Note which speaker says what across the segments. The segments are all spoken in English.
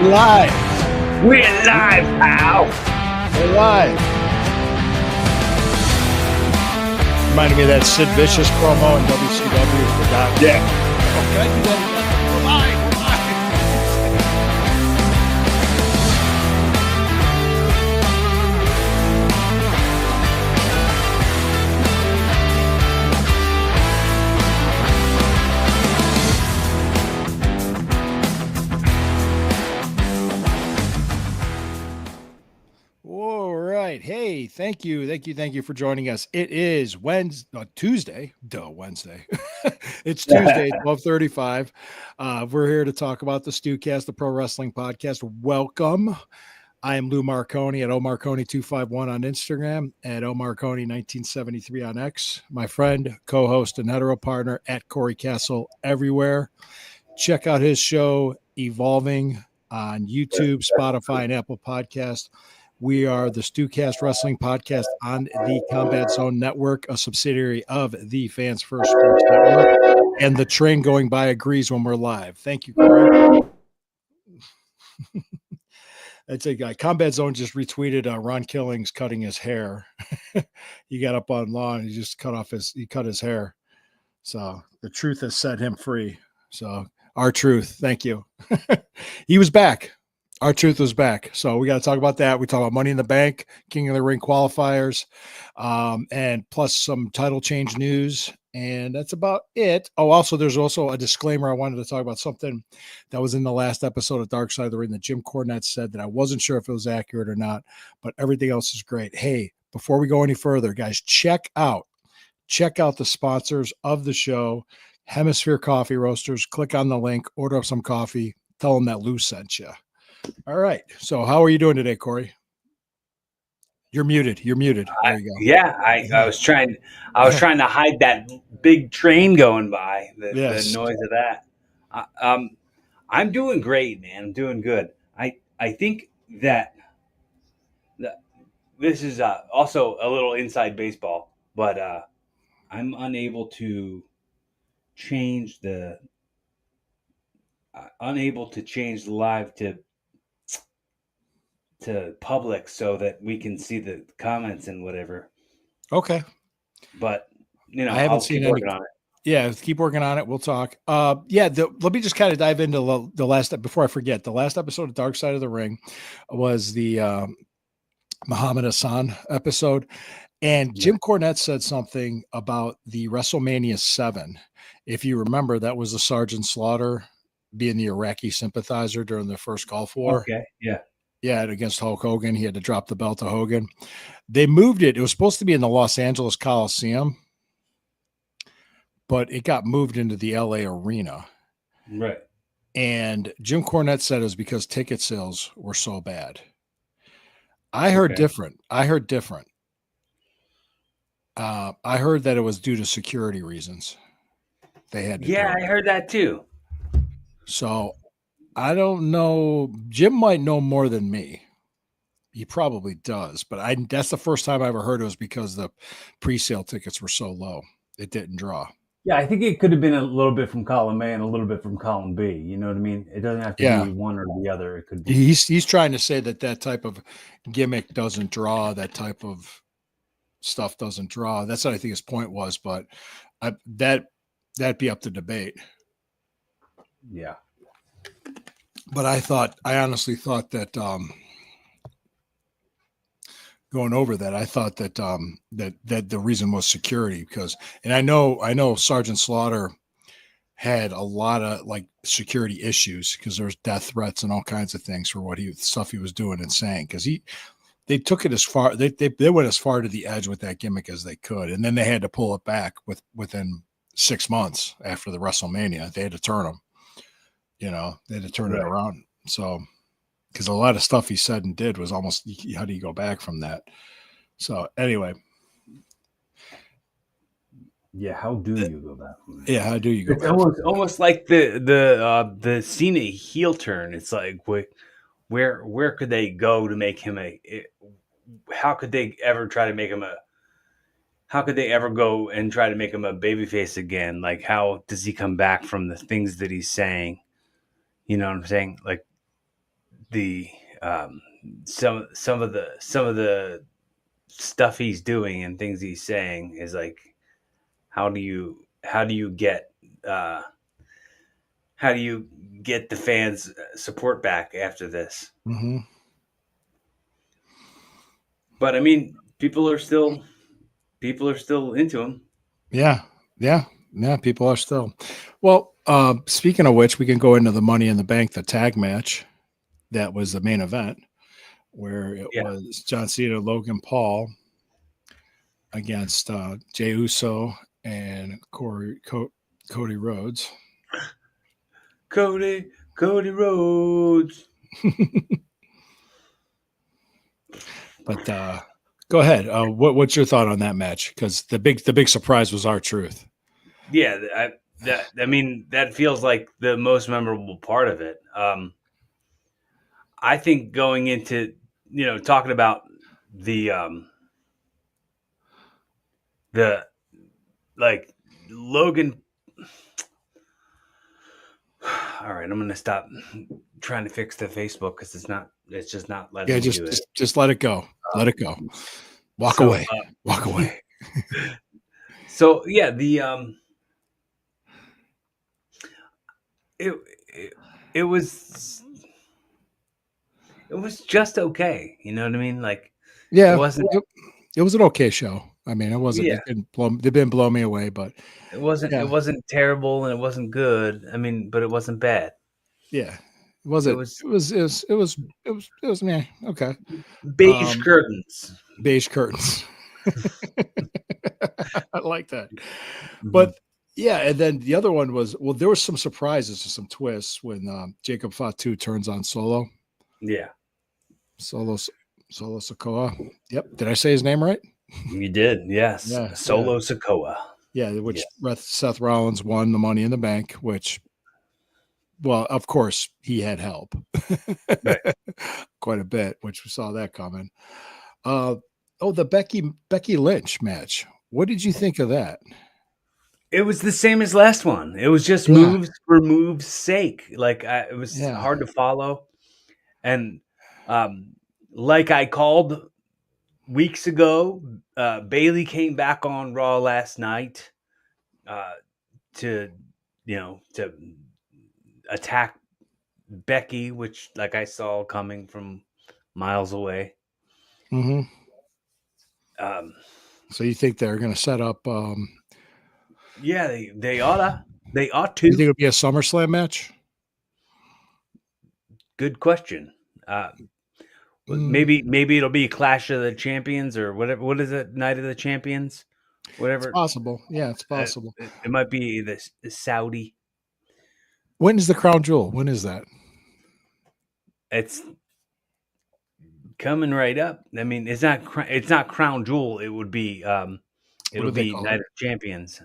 Speaker 1: Live.
Speaker 2: We're live, pal.
Speaker 1: We're live. Reminded me of that Sid Vicious promo in WCW. Forgot.
Speaker 2: Yeah.
Speaker 1: Okay, do that again. We're live. We're live. All right. Hey, thank you for joining us. It is Tuesday. Wednesday. It's Tuesday, 12:35. We're here to talk about the StewKast, the pro wrestling podcast. Welcome. I am Lou Marconi at omarconi251 on Instagram, at omarconi1973 on X. My friend, co-host, and hetero partner at Corey Castle everywhere. Check out his show, Evolving, on YouTube, Spotify, and Apple Podcast. We are the StewKast Wrestling Podcast on the Combat Zone Network, a subsidiary of the Fans First Sports Network. And the train going by agrees when we're live. Thank you, Corey. That's a guy. Combat Zone just retweeted Ron Killings cutting his hair. He got up on law and he cut his hair. So the truth has set him free. So our truth. Thank you. He was back. Our truth was back. So we got to talk about that. We talk about Money in the Bank, King of the Ring qualifiers, and plus some title change news. And that's about it. Oh, also, there's also a disclaimer. I wanted to talk about something that was in the last episode of Dark Side of the Ring that Jim Cornette said that I wasn't sure if it was accurate or not, but everything else is great. Hey, before we go any further, guys, check out the sponsors of the show, Hemisphere Coffee Roasters. Click on the link, order up some coffee, tell them that Lou sent you. All right. So how are you doing today, Corey? You're muted. There you go.
Speaker 2: Yeah, I was trying to hide that big train going by, the noise of that. I'm doing great, man. I'm doing good. I think that this is also a little inside baseball, but I'm unable to change the live to public so that we can see the comments and whatever.
Speaker 1: Okay.
Speaker 2: But,
Speaker 1: I haven't seen any. On it. Yeah, keep working on it. We'll talk. Let me just kind of dive into the last, before I forget, the last episode of Dark Side of the Ring was the Muhammad Hassan episode. And Jim Cornette said something about the WrestleMania 7. If you remember, that was the Sergeant Slaughter being the Iraqi sympathizer during the first Gulf War.
Speaker 2: Okay, yeah.
Speaker 1: Yeah, against Hulk Hogan. He had to drop the belt to Hogan. They moved it. It was supposed to be in the Los Angeles Coliseum, but it got moved into the LA Arena.
Speaker 2: Right.
Speaker 1: And Jim Cornette said it was because ticket sales were so bad. I heard different. I heard that it was due to security reasons. They had to.
Speaker 2: Yeah, I heard that too.
Speaker 1: So I don't know. Jim might know more than me. He probably does, but that's the first time I ever heard it was because the pre-sale tickets were so low. It didn't draw.
Speaker 3: Yeah, I think it could have been a little bit from column A and a little bit from column B. You know what I mean? It doesn't have to be one or the other. It could be.
Speaker 1: He's trying to say that type of gimmick doesn't draw, that type of stuff doesn't draw. That's what I think his point was, but that'd be up to debate.
Speaker 3: Yeah.
Speaker 1: But I honestly thought that going over that, I thought that that the reason was security and I know Sergeant Slaughter had a lot of like security issues because there was death threats and all kinds of things for stuff he was doing and saying, because they took it as far, they went as far to the edge with that gimmick as they could, and then they had to pull it back within 6 months after the WrestleMania. They had to turn them. They had to turn it around. So, because a lot of stuff he said and did was almost, how do you go back from that? So anyway.
Speaker 3: Yeah, how do you go back from that?
Speaker 1: Yeah, how do you go back?
Speaker 2: It's almost like the Cena heel turn. It's like, where could they go to make him how could they ever try to make him how could they ever go and try to make him a babyface again? Like, how does he come back from the things that he's saying? You know what I'm saying? Like, the some of the stuff he's doing and things he's saying is like, how do you get uh, how do you get the fans support back after this?
Speaker 1: Mm-hmm.
Speaker 2: But I mean, people are still into him.
Speaker 1: Yeah. People are still. Well, speaking of which, we can go into the Money in the Bank, the tag match. That was the main event, where it
Speaker 2: Yeah.
Speaker 1: was John Cena, Logan Paul against Jey Uso and Cody Rhodes.
Speaker 2: Cody Rhodes.
Speaker 1: But go ahead. What's your thought on that match? Because the big surprise was R-Truth.
Speaker 2: Yeah, I mean, that feels like the most memorable part of it. I think going into, talking about the like Logan. All right, I'm gonna stop trying to fix the Facebook because it's just not letting me do it.
Speaker 1: Just let it go. Let it go. Walk away. Walk away.
Speaker 2: So yeah, it was just okay. You know what I mean? Like,
Speaker 1: yeah,
Speaker 2: it wasn't.
Speaker 1: It was an okay show. I mean, it wasn't.
Speaker 2: Yeah.
Speaker 1: They didn't blow me away, but
Speaker 2: It wasn't.
Speaker 1: Yeah.
Speaker 2: It wasn't terrible, and it wasn't good. I mean, but it wasn't bad.
Speaker 1: Yeah, it wasn't. It was man. Okay.
Speaker 2: Beige curtains.
Speaker 1: Beige curtains. I like that.
Speaker 2: Mm-hmm.
Speaker 1: But yeah, and then the other one was, well, there were some surprises and some twists when Jacob Fatu turns on Solo.
Speaker 2: Yeah.
Speaker 1: Solo Sikoa. Yep. Did I say his name right?
Speaker 2: You did. Yes.
Speaker 1: Yeah,
Speaker 2: Solo Sikoa.
Speaker 1: Yeah, which Seth Rollins won the Money in the Bank, which, well, of course, he had help.
Speaker 2: Right.
Speaker 1: Quite a bit, which we saw that coming. The Becky Lynch match. What did you think of that?
Speaker 2: It was the same as last one. It was just moves for moves' sake. Like, it was hard to follow. And like I called weeks ago, Bayley came back on Raw last night to attack Becky, which, like, I saw coming from miles away.
Speaker 1: Mm-hmm. So you think they're going to set up?
Speaker 2: Yeah, they ought to.
Speaker 1: You think it'll be a SummerSlam match?
Speaker 2: Good question. Maybe it'll be Clash of the Champions or whatever. What is it? Night of the Champions? Whatever.
Speaker 1: It's possible. Yeah, it's possible.
Speaker 2: It might be the Saudi.
Speaker 1: When is the Crown Jewel? When is that?
Speaker 2: It's coming right up. I mean, it's not Crown Jewel. It would be it'll be Night of Champions.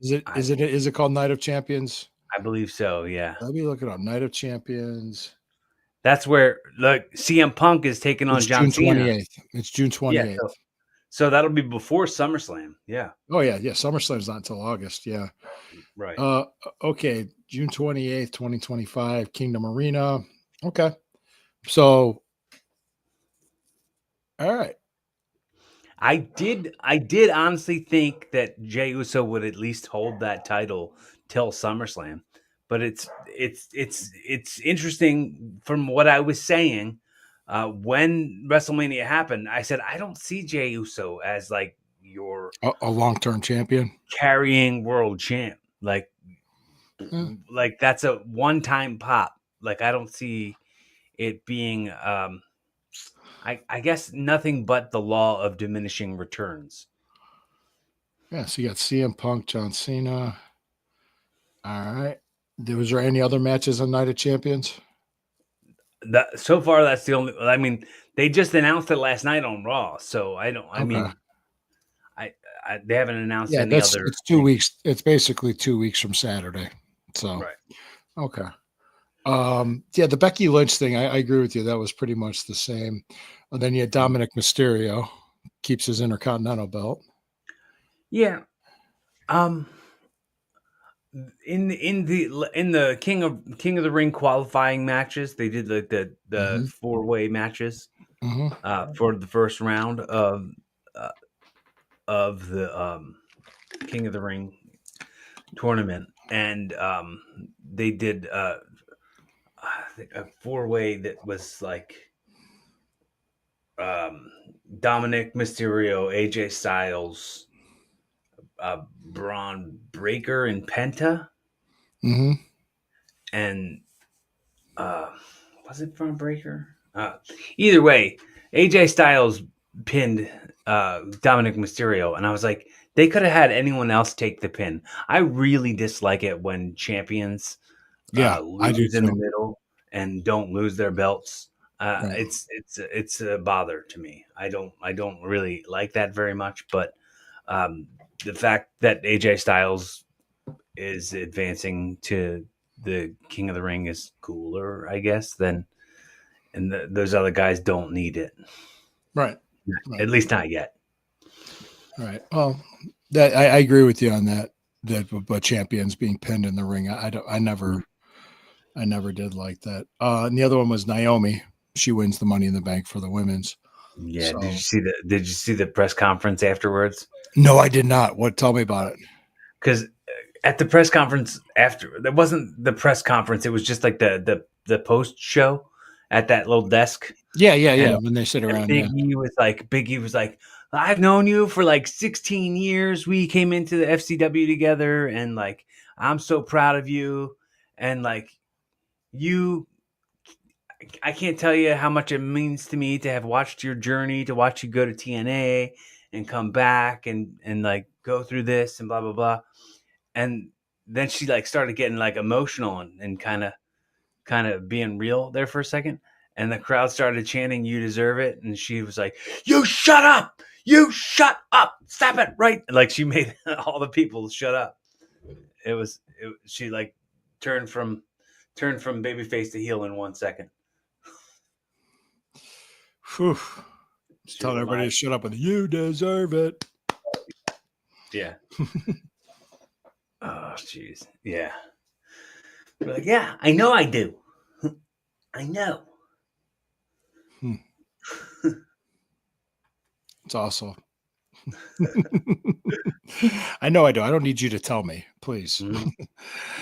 Speaker 2: Is
Speaker 1: it called Night of Champions?
Speaker 2: I believe so. Yeah.
Speaker 1: Let me look it up. Night of Champions.
Speaker 2: That's where CM Punk is taking on John Cena.
Speaker 1: It's June 28th.
Speaker 2: Yeah, so that'll be before SummerSlam. Yeah.
Speaker 1: Oh yeah. SummerSlam's not until August. Yeah.
Speaker 2: Right.
Speaker 1: Okay. June 28th, 2025, Kingdom Arena. Okay. So, all right.
Speaker 2: I did honestly think that Jey Uso would at least hold that title till SummerSlam, but it's interesting from what I was saying when WrestleMania happened. I said I don't see Jey Uso as like your
Speaker 1: a long-term champion,
Speaker 2: carrying world champ. Like that's a one-time pop. Like, I don't see it being. I guess nothing but the law of diminishing returns.
Speaker 1: Yeah, so you got CM Punk, John Cena. All right. Was there any other matches on Night of Champions?
Speaker 2: So far, that's the only. I mean, they just announced it last night on Raw, so I don't. I mean, they haven't announced any other.
Speaker 1: It's 2 weeks. It's basically 2 weeks from Saturday. So
Speaker 2: right.
Speaker 1: Okay. The Becky Lynch thing, I agree with you. That was pretty much the same. And then you had Dominic Mysterio keeps his Intercontinental belt.
Speaker 2: Yeah. in the King of the Ring qualifying matches, they did like the
Speaker 1: Mm-hmm.
Speaker 2: 4-way matches
Speaker 1: Mm-hmm.
Speaker 2: for the first round uh, of the King of the Ring tournament, and they did I think a 4-way that was like um, Dominic Mysterio, AJ Styles, Braun Breaker, and Penta,
Speaker 1: Mm-hmm.
Speaker 2: and was it Braun Breaker? Either way, AJ Styles pinned Dominic Mysterio, and I was like, they could have had anyone else take the pin. I really dislike it when champions
Speaker 1: Yeah, I do
Speaker 2: lose in the
Speaker 1: too.
Speaker 2: middle and don't lose their belts.
Speaker 1: Right.
Speaker 2: It's a bother to me. I don't really like that very much. But the fact that AJ Styles is advancing to the King of the Ring is cooler, I guess. Than and those other guys don't need it,
Speaker 1: Right. Right.
Speaker 2: at least not yet.
Speaker 1: Right. Well, that I agree with you on that. That but champions being pinned in the ring, I don't. I never did like that. And the other one was Naomi. She wins the Money in the Bank for the women's.
Speaker 2: Yeah.
Speaker 1: So
Speaker 2: Did you see the press conference afterwards?
Speaker 1: no, I did not. What? Tell me about it.
Speaker 2: Because at the press conference after, that wasn't the press conference. It was just like the post show at that little desk.
Speaker 1: Yeah, yeah, yeah.
Speaker 2: And,
Speaker 1: When they sit around,
Speaker 2: Big E was like, I've known you for like 16 years. We came into the FCW together, and like, I'm so proud of you. And like, I can't tell you how much it means to me to have watched your journey, to watch you go to TNA and come back and like go through this and blah blah blah. And then she like started getting like emotional and kind of being real there for a second. And the crowd started chanting, "You deserve it." And she was like, "You shut up! You shut up! Stop it!" Right? Like she made all the people shut up. She like turned from babyface to heel in 1 second.
Speaker 1: whew, just telling everybody to shut up with "You deserve it."
Speaker 2: Yeah. Oh, jeez. Yeah. We're like, yeah, I know I do. I know.
Speaker 1: It's awesome. I know I do. I don't need you to tell me, please.
Speaker 2: Mm-hmm.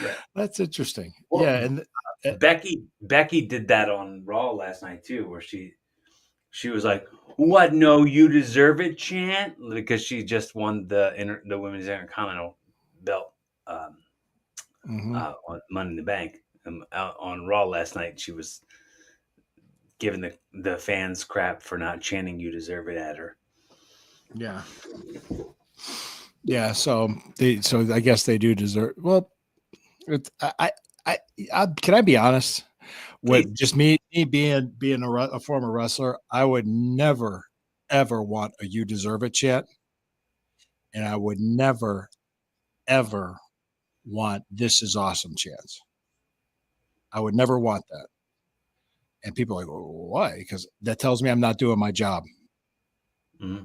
Speaker 2: Right.
Speaker 1: That's interesting.
Speaker 2: Well,
Speaker 1: yeah, and
Speaker 2: Becky did that on Raw last night too, where she was like, "What? No, you deserve it," chant, because she just won the women's Intercontinental belt on Money in the Bank. On Raw last night, she was giving the fans crap for not chanting "You deserve it" at her.
Speaker 1: Yeah. Yeah, so I guess they do deserve. Well, can I be honest? With just me being a former wrestler, I would never ever want a "You deserve it" chant, and I would never ever want "This is awesome" chants. I would never want that. And people are like, well, why? Because that tells me I'm not doing my job.
Speaker 2: Mm-hmm.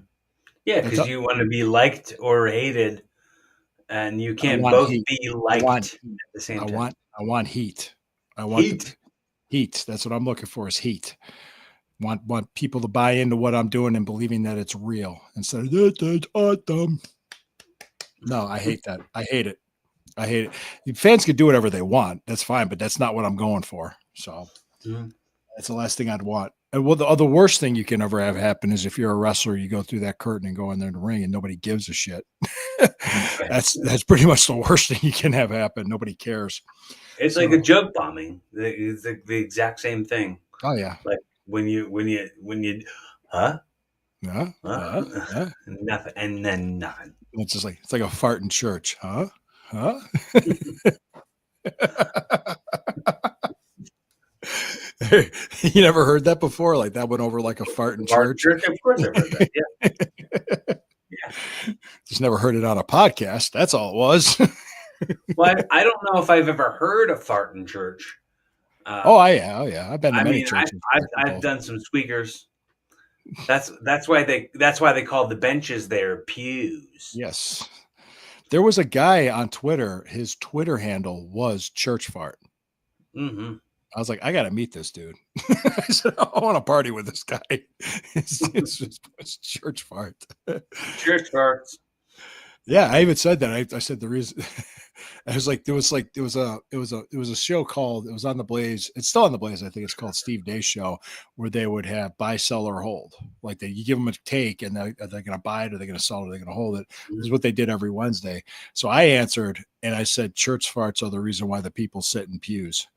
Speaker 2: Yeah, because you want to be liked or hated, and you can't both be liked at the same time.
Speaker 1: I want heat. I want heat. That's what I'm looking for is heat. Want people to buy into what I'm doing and believing that it's real instead of that's awesome. No, I hate that. I hate it. I hate it. Fans can do whatever they want. That's fine, but that's not what I'm going for. So that's the last thing I'd want. And well, the worst thing you can ever have happen is if you're a wrestler, you go through that curtain and go in there in the ring and nobody gives a shit. That's pretty much the worst thing you can have happen. Nobody cares.
Speaker 2: It's like a joke bombing. It's the exact same thing.
Speaker 1: Oh yeah.
Speaker 2: Like when you huh?
Speaker 1: Yeah.
Speaker 2: Nothing, and then nothing.
Speaker 1: It's just like it's like a fart in church, huh? Huh? You never heard that before? Like that went over like a fart in church?
Speaker 2: Of course I've heard that. Yeah.
Speaker 1: Yeah. Just never heard it on a podcast. That's all it was.
Speaker 2: Well, I don't know if I've ever heard a fart in church.
Speaker 1: Oh yeah. I've been to many churches.
Speaker 2: I've done some squeakers. That's why they call the benches there pews.
Speaker 1: Yes. There was a guy on Twitter. His Twitter handle was Church Fart.
Speaker 2: Mm-hmm.
Speaker 1: I was like, I got to meet this dude. I said, I want to party with this guy. It's Church Fart.
Speaker 2: Church farts.
Speaker 1: Yeah, I even said that. I said the reason. I was like, it was a show called. It was on the Blaze. It's still on the Blaze. I think it's called Steve Day's show, where they would have buy, sell, or hold. Like you give them a take, and they're going to buy it, or they're going to sell it, or they're going to hold it. This is what they did every Wednesday. So I answered, and I said, church farts are the reason why the people sit in pews.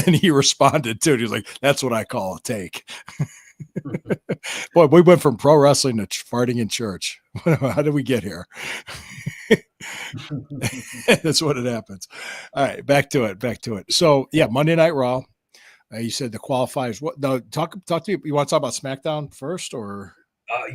Speaker 1: And he responded to it. He was like, "That's what I call a take." Boy, we went from pro wrestling to farting in church. How did we get here? That's what it happens. All right, back to it. So yeah, Monday Night Raw. You said the qualifiers. What? No, talk to you. You want to talk about SmackDown first, or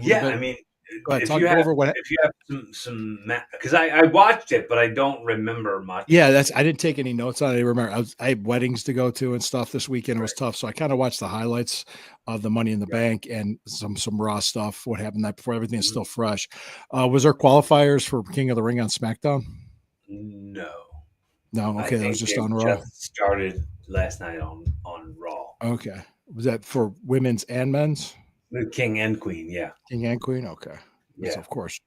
Speaker 2: Yeah, I mean,
Speaker 1: go ahead,
Speaker 2: if you have some, because I watched it, but I don't remember much.
Speaker 1: Yeah, I didn't take any notes on it. I remember I had weddings to go to and stuff this weekend. It was tough, so I kind of watched the highlights of the Money in the Bank and some Raw stuff. What happened that before everything is still fresh. Was there qualifiers for King of the Ring on SmackDown?
Speaker 2: No.
Speaker 1: Okay, that was just on Raw.
Speaker 2: Just started last night on Raw.
Speaker 1: Okay, was that for women's and men's?
Speaker 2: The King and Queen, yeah.
Speaker 1: King and Queen. Okay, yes,
Speaker 2: yeah,
Speaker 1: of course.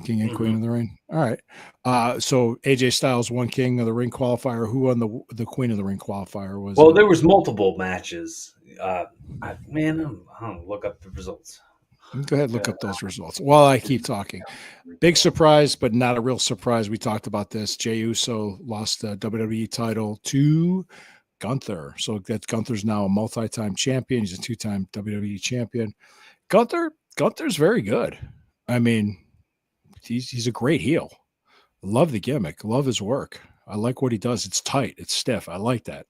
Speaker 1: King and Queen of the Ring. All right. So AJ Styles won King of the Ring qualifier. Who won the Queen of the Ring qualifier?
Speaker 2: Well, there was multiple matches. I'll look up the results.
Speaker 1: Go ahead, look up those results while I keep talking. Big surprise, but not a real surprise. We talked about this. Jey Uso lost the WWE title to Gunther. So that Gunther's now a multi-time champion. He's a 2-time WWE champion. Gunther's very good. I mean, he's a great heel. Love the gimmick. Love his work. I like what he does. It's tight. It's stiff. I like that.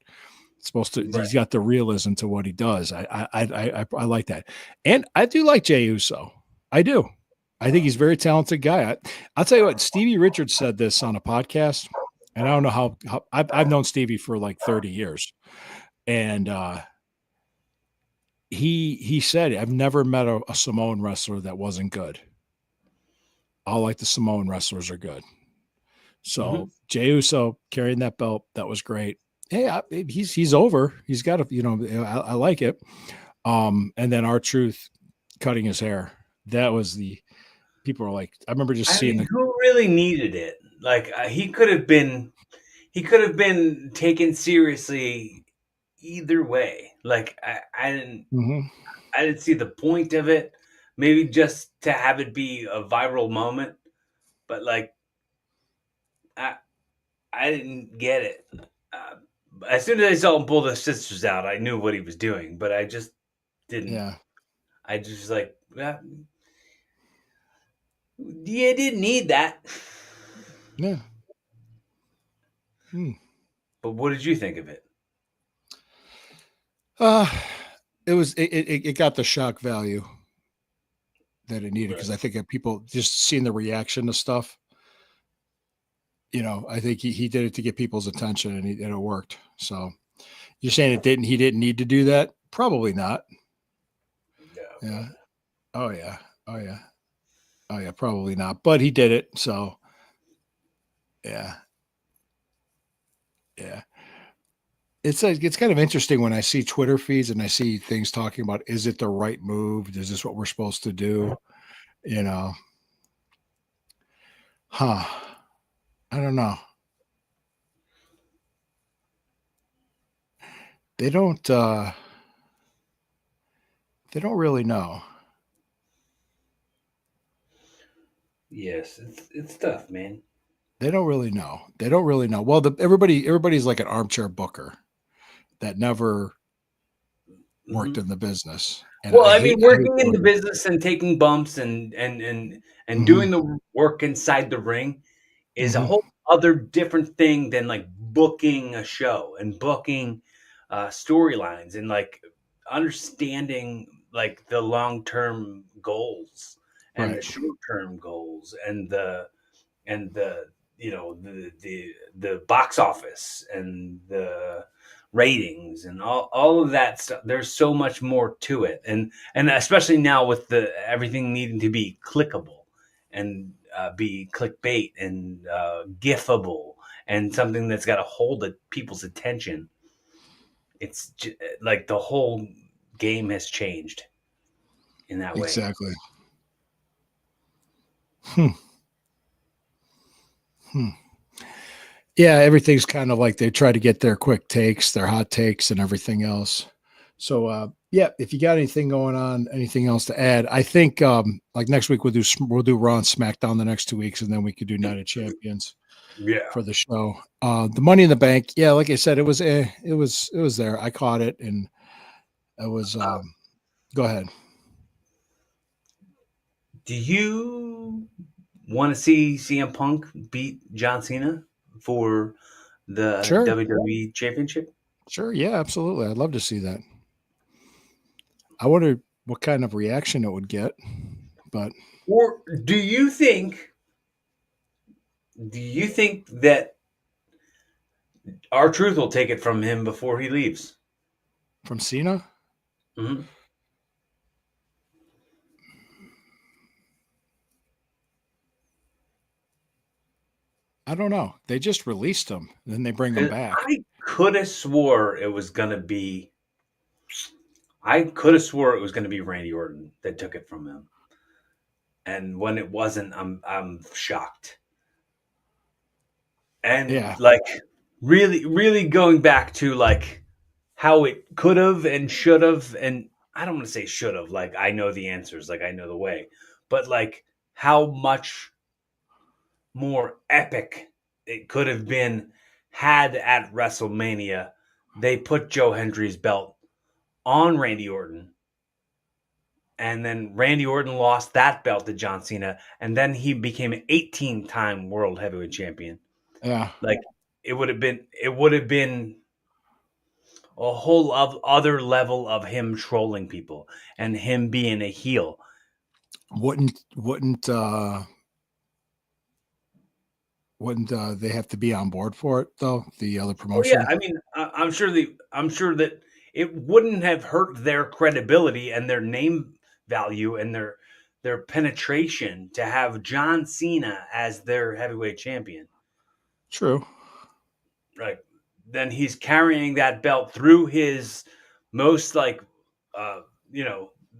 Speaker 1: It's supposed to. Right. He's got the realism to what he does. I like that, and I do like Jey Uso. I do. I think he's a very talented guy. I'll tell you what. Stevie Richards said this on a podcast, and I don't know how I've known Stevie for like 30 years, and he said, "I've never met a Samoan wrestler that wasn't good. All like the Samoan wrestlers are good." So Jey Uso carrying that belt, that was great. Hey, he's over. He's got a, I like it. And then R-Truth cutting his hair. That was people were like, I remember seeing
Speaker 2: who really needed it. Like he could have been taken seriously either way. Like I didn't see the point of it. Maybe just to have it be a viral moment, but like I didn't get it. As soon as I saw him pull the sisters out, I knew what he was doing, but I just didn't.
Speaker 1: Yeah.
Speaker 2: I just like, you didn't need that.
Speaker 1: Yeah.
Speaker 2: But what did you think of it?
Speaker 1: It got the shock value that it needed, because I think that people just seeing the reaction to stuff. I think he did it to get people's attention, and it worked. So you're saying he didn't need to do that? Probably not.
Speaker 2: No.
Speaker 1: Yeah. Oh yeah. Oh yeah. Oh yeah. Probably not. But he did it. So yeah. Yeah. It's kind of interesting when I see Twitter feeds and I see things talking about, is it the right move? Is this what we're supposed to do? I don't know. They don't really know.
Speaker 2: Yes, it's tough, man.
Speaker 1: They don't really know. Well, everybody's like an armchair booker that never worked in the business.
Speaker 2: And working in the business and taking bumps and doing the work inside the ring is a whole other different thing than like booking a show and booking storylines and like understanding like the long-term goals and the short-term goals and the the box office and the ratings and all of that stuff. There's so much more to it, and especially now with everything needing to be clickable and be clickbait and gifable and something that's got a hold of people's attention. It's like the whole game has changed in that way.
Speaker 1: Exactly. Hmm. Yeah, everything's kind of like they try to get their quick takes, their hot takes, and everything else. So, yeah, if you got anything going on, anything else to add, I think like next week we'll do Raw and SmackDown the next 2 weeks, and then we could do Night of Champions
Speaker 2: Yeah.
Speaker 1: for the show. The Money in the Bank, yeah, like I said, it was there. I caught it, and it was. Go ahead.
Speaker 2: Do you want to see CM Punk beat John Cena for the
Speaker 1: Sure,
Speaker 2: WWE Championship?
Speaker 1: sure, yeah, absolutely. I'd love to see that. I wonder what kind of reaction it would get, but
Speaker 2: Or do you think that R-Truth will take it from him before he leaves?
Speaker 1: from Cena.
Speaker 2: Mm-hmm.
Speaker 1: I don't know. They just released him, then they bring him back.
Speaker 2: I could have swore it was going to be. I could have swore it was going to be Randy Orton that took it from him, and when it wasn't, I'm shocked. And
Speaker 1: Yeah,
Speaker 2: like really going back to like how it could have and should have, and I don't want to say should have. Like I know the answers, like I know the way, but like how much more epic it could have been had at WrestleMania they put Joe Hendry's belt on Randy Orton, and then Randy Orton lost that belt to John Cena, and then he became an 18-time world heavyweight champion.
Speaker 1: yeah.
Speaker 2: Like it would have been a whole other level of him trolling people and him being a heel.
Speaker 1: Wouldn't they have to be on board for it though? The other
Speaker 2: Oh yeah,
Speaker 1: promotion.
Speaker 2: I mean, I'm sure that it wouldn't have hurt their credibility and their name value and their penetration to have John Cena as their heavyweight champion.
Speaker 1: True.
Speaker 2: Like then he's carrying that belt through his most like uh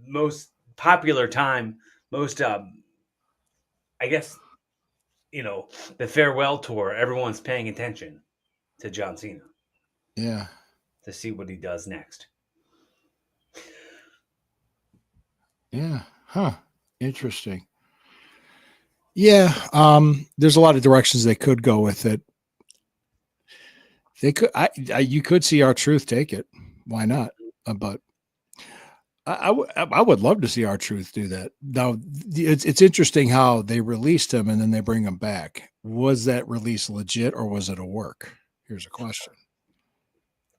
Speaker 2: most popular time, most I guess the farewell tour. Everyone's paying attention to John Cena
Speaker 1: Yeah.
Speaker 2: to see what he does next.
Speaker 1: Yeah. Huh. Interesting. Yeah. There's a lot of directions they could go with it. They could. You could see R-Truth take it. Why not? But I would love to see R-Truth do that. Now, it's interesting how they released him and then they bring him back. Was that release legit or was it a work? Here's a question.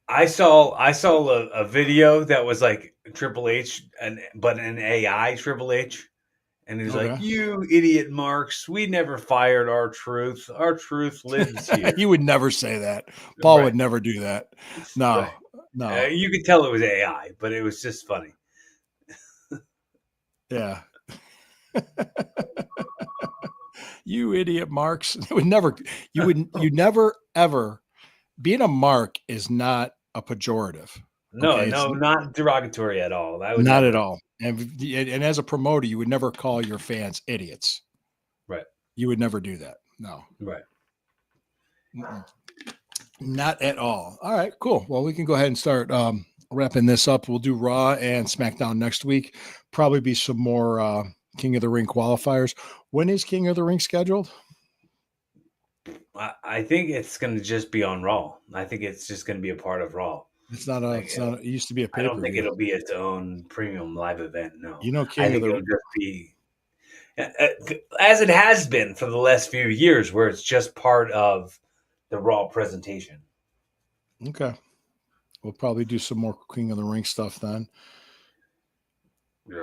Speaker 2: I saw a video that was like Triple H but an AI Triple H, and he's like,
Speaker 1: Okay.
Speaker 2: "You idiot, Marks! We never fired R-Truth. R-Truth lives here."
Speaker 1: You would never say that. Paul
Speaker 2: Right.
Speaker 1: would never do that. No,
Speaker 2: Right.
Speaker 1: no.
Speaker 2: You could tell it was AI, but it was just funny.
Speaker 1: Yeah. You idiot, Marks. It would never. You never ever. Being a mark is not a pejorative.
Speaker 2: No,
Speaker 1: Okay, it's
Speaker 2: not derogatory at all. I would
Speaker 1: not
Speaker 2: never.
Speaker 1: at all. And as a promoter, you would never call your fans idiots.
Speaker 2: Right.
Speaker 1: You would never do that. No.
Speaker 2: Right.
Speaker 1: Mm-mm. Not at all. All right, cool. Well, we can go ahead and start wrapping this up. We'll do Raw and SmackDown next week. Probably be some more King of the Ring qualifiers. When is King of the Ring scheduled?
Speaker 2: I think it's going to just be on Raw. I think it's just going to be a part of Raw.
Speaker 1: It's not a.
Speaker 2: Like,
Speaker 1: It's not. It used to be a
Speaker 2: I
Speaker 1: pay per
Speaker 2: don't think
Speaker 1: view.
Speaker 2: it'll be its own premium live event. No,
Speaker 1: You know,
Speaker 2: I
Speaker 1: King of
Speaker 2: think
Speaker 1: the
Speaker 2: it'll just be as it has been for the last few years, where it's just part of the Raw presentation.
Speaker 1: Okay. We'll probably do some more King of the Ring stuff then.
Speaker 2: Yes.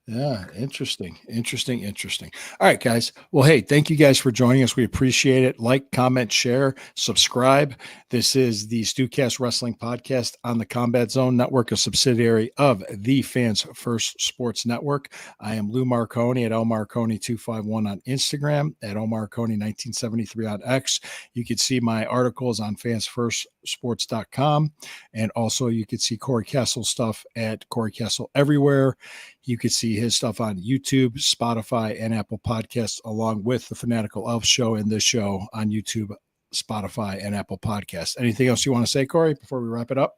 Speaker 1: Yeah, interesting. All right, guys. Well, hey, thank you guys for joining us. We appreciate it. Like, comment, share, subscribe. This is the StewKast Wrestling Podcast on the Combat Zone Network, a subsidiary of the Fans First Sports Network. I am Lou Marconi at lmarconi251 on Instagram, at lmarconi1973 on X. You can see my articles on fansfirstsports.com, and also you can see Corey Castle stuff at Corey Castle Everywhere. You could see his stuff on YouTube, Spotify, and Apple Podcasts, along with the Fanatical Elf Show and this show on YouTube, Spotify, and Apple Podcasts. Anything else you want to say, Corey, before we wrap it up?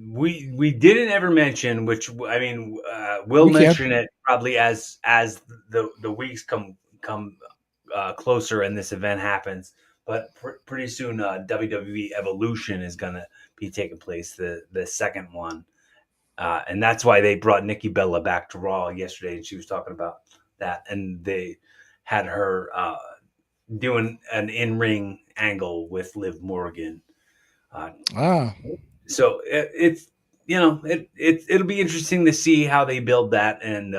Speaker 2: We didn't ever mention, which I mean, we'll mention it probably as the weeks come closer and this event happens. But pretty soon, WWE Evolution is going to be taking place, the second one. And that's why they brought Nikki Bella back to Raw yesterday, and she was talking about that. And they had her doing an in-ring angle with Liv Morgan. So it's it'll be interesting to see how they build that. And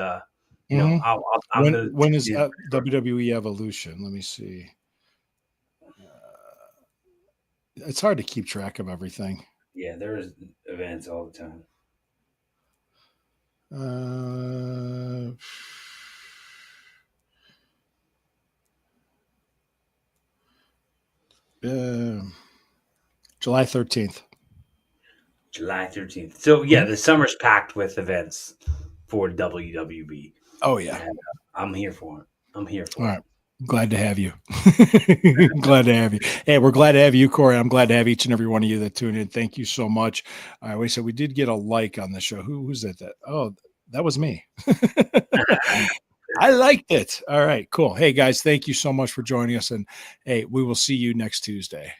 Speaker 1: when is WWE Evolution? Let me see. It's hard to keep track of everything.
Speaker 2: Yeah, there's events all the time. July 13th. July 13th. So yeah, the summer's packed with events for WWE.
Speaker 1: Oh yeah,
Speaker 2: and, I'm here for it. All
Speaker 1: right. Glad to have you. Glad to have you. Hey, we're glad to have you, Corey. I'm glad to have each and every one of you that tuned in. Thank you so much. All right, wait, so we did get a like on the show. Who's that? Oh, that was me. I liked it. All right, cool. Hey guys, thank you so much for joining us. And hey, we will see you next Tuesday.